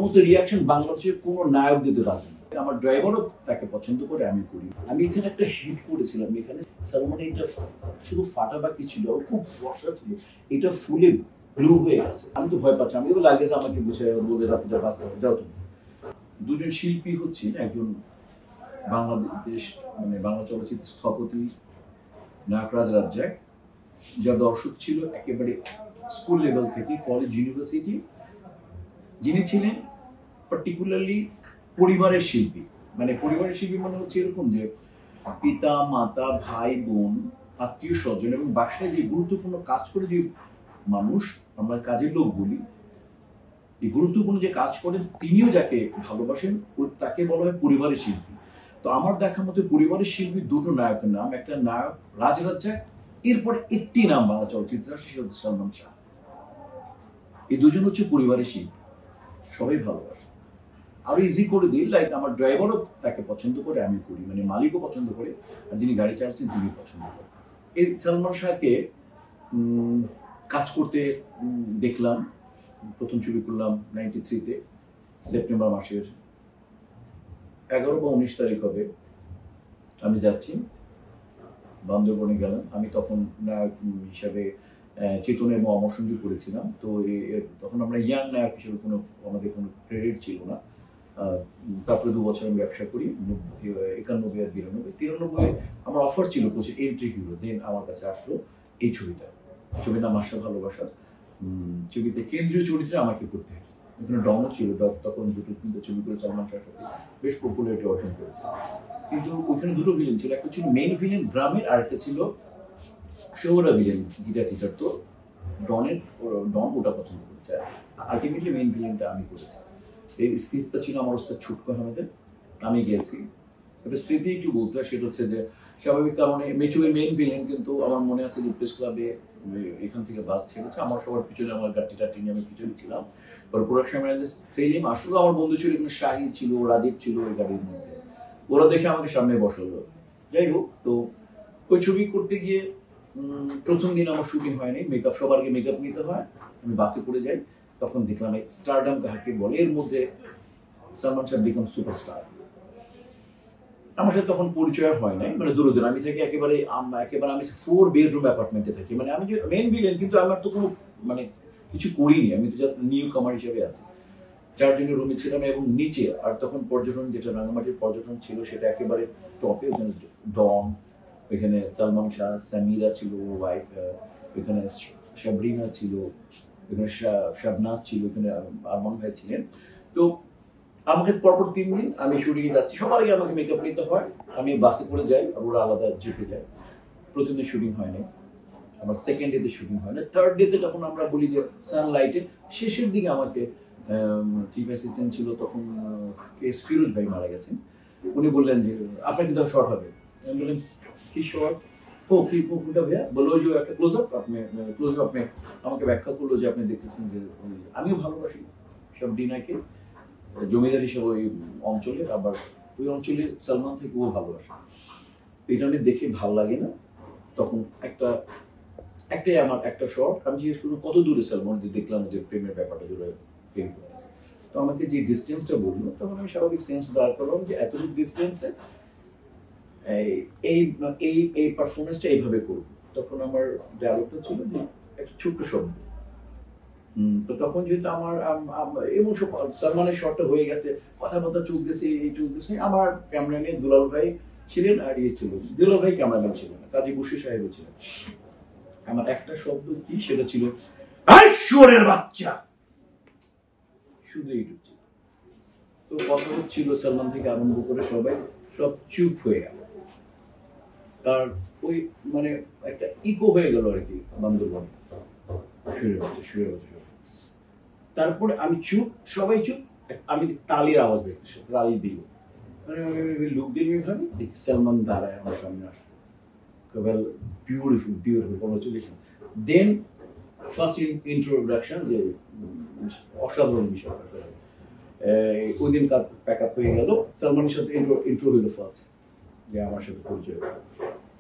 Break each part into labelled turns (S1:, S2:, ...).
S1: মতো রিয়াকশন বাংলাদেশের কোনো নায়ক দিতে রাজি না। আমার ড্রাইভারও তাকে পছন্দ করে, আমি করি। আমি এখানে একটা হিট করেছিলাম, এখানে সালমান এটা শুধু ফাটা বাকি ছিল, খুব বর্ষা ছিল, এটা ফুলে ব্লু হয়ে গেছে। আমি তো ভয় পাচ্ছি, আমি তো লাগেছে আমাকে বুঝায় বলে রাখতে বাঁচতে হবে, যাও তুমি। দুজন শিল্পী হচ্ছেন, একজন বাংলাদেশ মানে বাংলা চলচ্চিত্র স্থপতি নায়ক রাজ রাজ্জাক, যার দর্শক ছিল একেবারে স্কুল লেভেল থেকে কলেজ ইউনিভার্সিটি, যিনি ছিলেন পার্টিকুলারলি পরিবারের শিল্পী। মানে পরিবারের শিল্পী মানে হচ্ছে এরকম যে পিতা মাতা ভাই বোন আত্মীয় স্বজন এবং বাসায় যে গুরুত্বপূর্ণ কাজ করে যে মানুষ, আমরা কাজের লোক বলি, এই গুরুত্বপূর্ণ যে কাজ করেন তিনিও যাকে ভালোবাসেন তাকে বলা হয় পরিবারের শিল্পী। তো আমার দেখা মতো পরিবারের শিল্পী দুটো নায়কের নাম, একটা নায়ক রাজ রাজ্জাক, এরপরে একটি নাম বাংলা চলচ্চিত্র, সেটা হচ্ছে সালমান শাহ। এই দুজন হচ্ছে পরিবারের শিল্পী, সবাই ভালোবাসে। আরো ইজি করে দিই, লাইক আমার ড্রাইভারও তাকে পছন্দ করে, আমি করি, মানে মালিকও পছন্দ করে, আর যিনি গাড়ি চালাচ্ছেন তিনি পছন্দ করেন। এই সালমান শাহকে কাজ করতে দেখলাম, প্রথম ছবি করলাম 93-তে, সেপ্টেম্বর মাসের 11 বা 19 তারিখ হবে। আমি যাচ্ছি, বান্দরবনে গেলাম। আমি তখন নায়ক হিসাবে চেতনের অমর সঙ্গী করেছিলাম। তো তখন আমরা ইয়াং নায়ক হিসেবে আমাদের কোনো ক্রেডিট ছিল না। তারপরে 2 বছর আমি ব্যবসা করি, 91 আর 92, আমার অফার ছিল প্রচুর এন্ট্রি হিরো। দেন আমার কাছে আসলো এই ছবির নাম আশা ভালোবাসা। ছবিতে কেন্দ্রীয় চরিত্রে আমাকে করতে হয়েছে। এখানে ডনও ছিল, তখন 2-3টে ছবি করে সালমান শাহের সাথে বেশ পপুলারিটি অর্জন করেছে। কিন্তু ওইখানে 2টো ভিলেন ছিল, একটা ছিল মেইন ভিলেন গ্রামের, আর একটা ছিল শহুরা ভিলেন গিটার টিচার। তো ডন ওটা পছন্দ করেছে, আলটিমেটলি মেইন ভিলেনটা আমি করেছি। এই স্ক্রিপ্টটা ছিল আমার ওস্তাদ ছুটকু আহমেদের, আমি গিয়েছি। একটা স্মৃতি একটু বলতে হয়, সেটা হচ্ছে যে স্বাভাবিক কারণে মেচুয়ের মেইন ভিলেন, কিন্তু আমার মনে আছে যে প্রেস ক্লাবে এখান থেকে বাস ছেড়েছে, আমার সবার পিছনে আমার গাড়িটা টেনে আমি পিছনে ছিলাম। প্রোডাকশন ম্যানেজার সেলিম, আসলে আমার বন্ধু ছিল, এখানে শাহি ছিল, রাজীব ছিল ওই গাড়ির মধ্যে, ওরা দেখে আমাকে সামনে বসালো। যাই হোক, তো ওই ছবি করতে গিয়ে প্রথম দিন আমার শুটিং হয়নি, সবার আগে মেকআপ নিতে হয়, আমি বাসে পড়ে যাই। তখন দেখলাম স্টারডাম কাকে বলে, এর মধ্যে সালমান শাহ বিকাম সুপারস্টার। আমার সাথে তখন পরিচয় হয় নাই, মানে দূরে আমি থাকি একেবারে আমি 4 বেডরুম অ্যাপার্টমেন্টে থাকি। মানে আমি যে মেইন ভিলেন, কিন্তু আমার তো কোনো মানে কিছু করিনি, আমি তো জাস্ট নিউ কামার হিসেবে আছি। 4 জনের রুমে ছিলাম এবং নিচে, আর তখন পর্যটন যেটা রাঙামাটির পর্যটন ছিল সেটা একেবারে টপে। ওখানে ডন, এখানে সালমান শাহ, সামিরা ছিল ওয়াইফ, এখানে সাবরিনা ছিল, এখানে শাবনাজ ছিল, এখানে আরমান ভাই ছিলেন। তো আমাকে পরপর 3 দিন আমি শুটিং এ যাচ্ছি, সবার আগে আমাকে মেকআপ নিতে হয়, আমি বাসে করে যাই, আর ওরা আলাদা জিপে যায়। প্রথম দিন শুটিং হয় না, আমার সেকেন্ড ডেতে শুটিং হয় না, থার্ড ডেতে যখন আমরা বলি যে সানলাইটের শেষের দিকে আমাকে চিফ অ্যাসিস্ট্যান্ট ছিল তখন এস ফিরোজ ভাই মারা গেছেন, উনি বললেন যে আপনার কিন্তু শর্ট হবে। আমি বললাম কি শর্ট? ও কি কোনটা ভাইয়া? বললো যে একটা ক্লোজ আপ। আপনি আমাকে ব্যাখ্যা করলো যে আপনি দেখতেছেন যে আমিও ভালোবাসি সব ডিনাকে, জমিদার হিসেবে ওই অঞ্চলে, আবার ওই অঞ্চলে সালমান থেকে ও ভালোবাসে। এটা আমি দেখে ভালো লাগে না। তখন একটাই আমার একটা শর্ট, আমি জিজ্ঞেস করবো কত দূরে সালমান, যে দেখলাম যে প্রেমের ব্যাপারটা জুড়ে প্রেম করেছে। তো আমাকে যে ডিস্টেন্সটা বললো, তখন আমি স্বাভাবিক সেন্স দাঁড় করলাম যে এতটুকু ডিস্টেন্সে এই পারফরমেন্সটা এইভাবে করবো। তখন আমার ডায়লগটা ছিল যে একটা ছোট্ট শব্দ। তো তখন যেহেতু আমার এবং সালমানের শটটা হয়ে গেছে, কথাবার্তা চলতেছে, আমার ক্যামেরাম্যান দুলাল ভাই ছিলেন, আর ছিল দুলাল ভাই ক্যামেরাম্যান ছিলেন না, কাজী বশি সাহেব ছিলেন। আমার একটা শব্দ কি, সেটা ছিল ঈশ্বরের বাচ্চা, শুধু এইটুকু। তো কথা হচ্ছিল, সালমান থেকে আরম্ভ করে সবাই সব চুপ হয়ে গেল, তার ওই মানে একটা ইকো হয়ে গেল আর কি বান্দরবনে, সুরের বাচ্চা। তারপরে আমি চুপ, সবাই চুপ, আমি তালির আওয়াজ দেখছি, তালি দিল, লোক দিল, ভাবি দেখি সালমান দাঁড়ায় আমার সামনে আসে, বিউটিফুল কংগ্রাচুলেশন। দেন ফার্স্ট ইন্ট্রোডাকশন, যে অসাধারণ বিষয়। ওই দিন প্যাক আপ হয়ে গেল, সালমানের সাথে ইন্ট্রো হইলো ফার্স্ট, যে আমার সাথে পরিচয়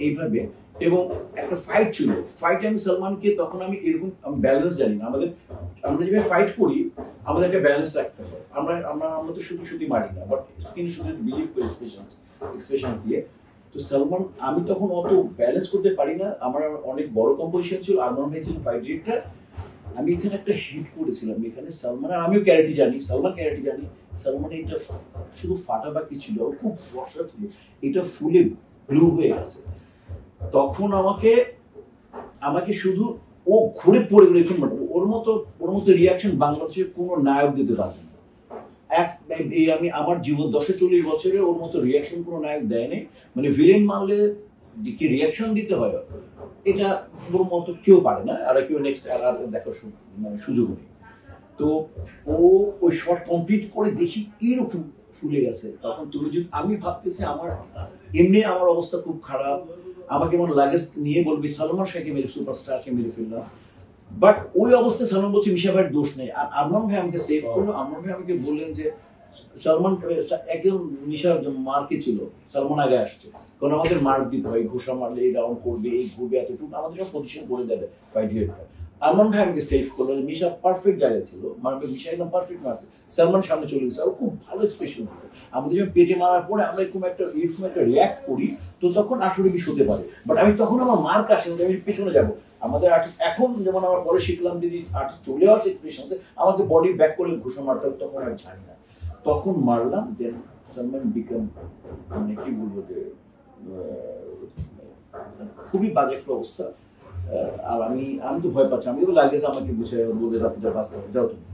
S1: এইভাবে। এবং একটা ফাইট ছিল, ফাইটে আমি সালমানকে তখন আমি এরকম ব্যালেন্স জানি না, আমরা যেভাবে ফাইট করি আমাদের একটা ব্যালেন্স রাখতে হয়। আমরা আমরা আমরা তো শুধু শুধু মারি না, বাট স্ক্রিনে শুধু বিলিভ করি এক্সপ্রেশন দিয়ে। তো সালমান, আমি তখন অত ব্যালেন্স করতে পারি না, আমার অনেক বড় কম্পোজিশন ছিল, আরমান ভাই ছিল ফাইট ডিরেক্টর। আমি এখানে একটা হিট করেছিলাম এখানে সালমান, আর আমিও ক্যারেক্টার জানি, সালমান ক্যারেক্টার জানি। সালমান এটা শুধু ফাটা বাকি ছিল, খুব বর্ষা ছিল, এটা ফুলে ব্লু হয়ে গেছে। তখন আমাকে আমাকে শুধু ও ঘুরে পড়ে গেল, ওর মতো রিয়াকশন বাংলাদেশের কোনো নায়ক দিতে পারবে না। আমি আমার জীবন 40 বছরে ওর মতো রিয়াকশন কোনো নায়ক দেয়নি। মানে ভিলেন মারলে কি রিয়াকশন দিতে হয়, এটা ওর মতো কেউ পারে না, আর কেউ নেক্সট আর দেখার মানে সুযোগ নেই। তো ও ওই শর্ট কমপ্লিট করে দেখি এরকম ফুলে গেছে। তখন তুমি যদি, আমি ভাবতেছি আমার এমনি আমার অবস্থা খুব খারাপ, আমাকে মনে লাগেজ নিয়ে বলবি সালমান শাহকে মেরে, সুপারস্টারকে মেরে ফেললাম। বাট ওই অবস্থায় সালমান বলছে মিশা ভাইয়ের দোষ নেই। আর আরমান ভাই আমাকে সেভ করলো। আরমান ভাই আমাকে বললেন যে সালমান একদম মিশার মার্কে ছিল, সালমান আগে আসছে, কারণ আমাদের মার্ক দিতে হয়, ঘুষা মারলে এই রাউন্ড করবে, এই ঘুরবে, এতটুকু আমাদের সব পজিশন করে দেবে ফাইট ডিরেক্টর। আরমান ভাই আমাকে সেভ করলো, মিশা পারফেক্ট জায়গায় ছিল, মানে মিশা একদম পারফেক্ট মারছে, সালমান সামনে চলে গেছে, আর খুব ভালো এক্সপ্রেশন হতো। আমাদের যখন পেটে মারার পরে আমরা এরকম একটা রিয়াক্ট করি, তো তখন 18-20 হতে পারে। বাট আমি তখন আমার মার্ক আসেন, আমি পেছনে যাবো। আমাদের আর্টিস্ট এখন যেমন আমার পরে শিখলাম, যদি আর্টিস্ট চলে আসে এক্সপ্রেশন, আমাকে বডি ব্যাক করে ঘুষা মারতে হবে, তখন আমি জানি না, তখন মারলাম। দেন সালমান বিকাম, মানে কি বলবো যে খুবই বাজে একটা অবস্থা। আর আমি তো ভয় পাচ্ছি, আমি তো লাগেছে আমাকে বুঝে বলে রাখতে, বাঁচতে হবে, যাও তুমি।